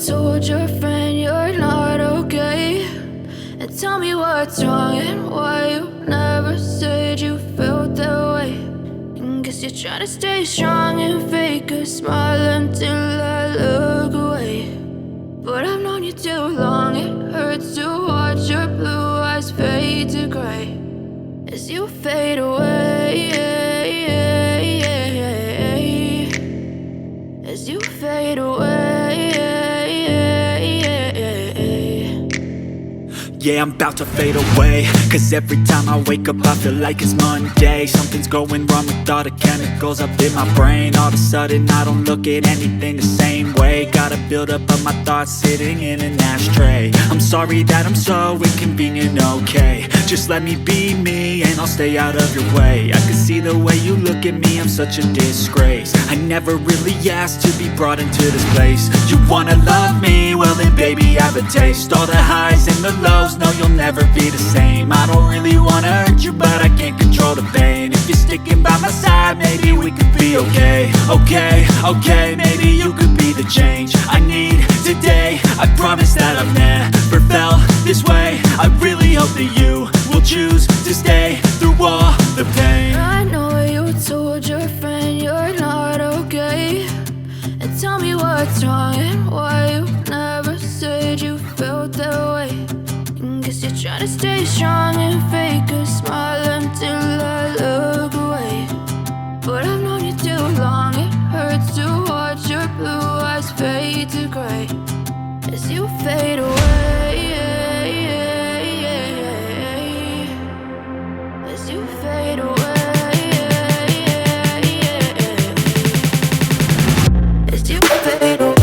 told your friend you're not okay, and tell me what's wrong and why you never said you felt that way. And guess you're trying to stay strong and fake a smile until I look away. But I've known you too long, it hurts to watch your blue eyes fade to gray as you fade away, as you fade away. Yeah, I'm about to fade away, cause every time I wake up I feel like it's Monday. Something's going wrong with all the chemicals up in my brain. All of a sudden I don't look at anything the same way. Gotta build up of my thoughts sitting in an ashtray. I'm sorry that I'm so inconvenient, okay. Just let me be me and I'll stay out of your way. I can see the way you look at me, I'm such a disgrace. I never really asked to be brought into this place. You wanna love me? Well then baby I have a taste. All the highs and the lows, no you'll never be the same. I don't really wanna hurt you but I can't control the pain. If you're sticking by my side maybe we could be okay. Okay, maybe you could be the change I need today. I promise that I've never felt this way. I really hope that you will choose to stay through all the pain. I know you told your friend you're not okay, and tell me what's wrong and why you never said you felt that way. And guess you're trying to stay strong and fake a smile until I look away. But I've known you too long, it hurts to watch your blue eyes fade to gray as you fade away, as you fade away, as you fade away.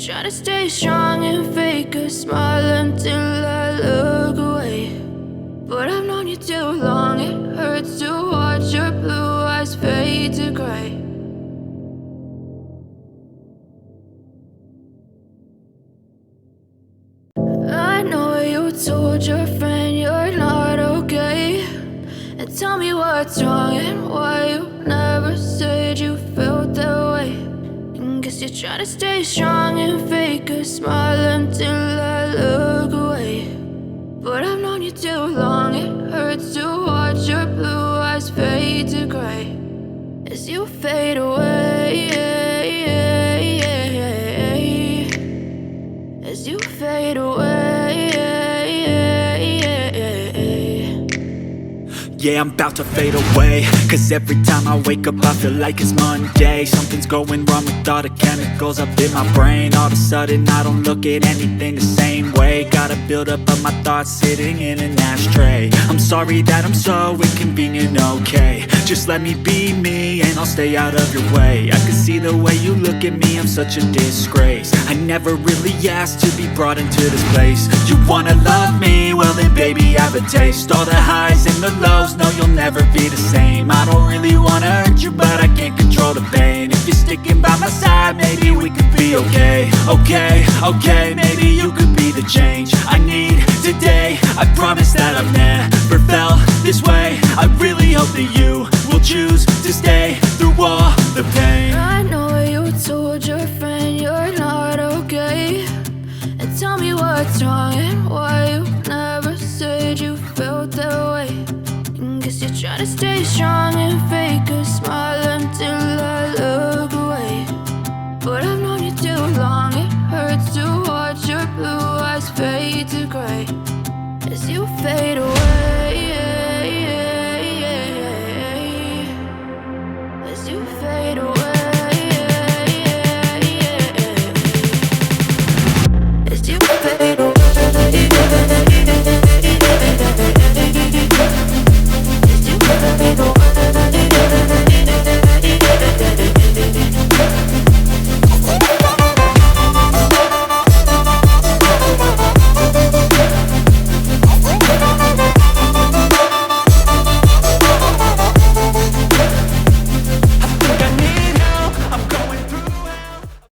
Try to stay strong and fake a smile until I look away. But I've known you too long, it hurts to watch your blue eyes fade to gray. I know you told your friend you're not okay, and tell me what's wrong and why you never said you felt that way. Guess you're trying to stay strong and fake a smile until I look away. But I've known you too long, it hurts to watch your blue eyes fade to gray as you fade away, as you fade away. Yeah, I'm about to fade away, cause every time I wake up I feel like it's Monday. Something's going wrong with all the chemicals up in my brain. All of a sudden I don't look at anything the same way. Got a buildup of my thoughts sitting in an ashtray. I'm sorry that I'm so inconvenient, okay. Just let me be me and I'll stay out of your way. I can see the way you look at me, I'm such a disgrace. I never really asked to be brought into this place. You wanna love me? Well then baby, have a taste. All the highs and the lows, no, you'll never be the same. I don't really wanna hurt you, but I can't control the pain. If you're sticking by my side, maybe we could be okay. Okay, maybe you could be the change I need today. I promise that I've never felt this way. I really hope that you will choose to stay through all the pain. I know you told your friend you're not okay, and tell me what's wrong and why you never said you felt that way. Guess you're trying to stay strong and fake a smile until I look away. But I've known you too long, it hurts to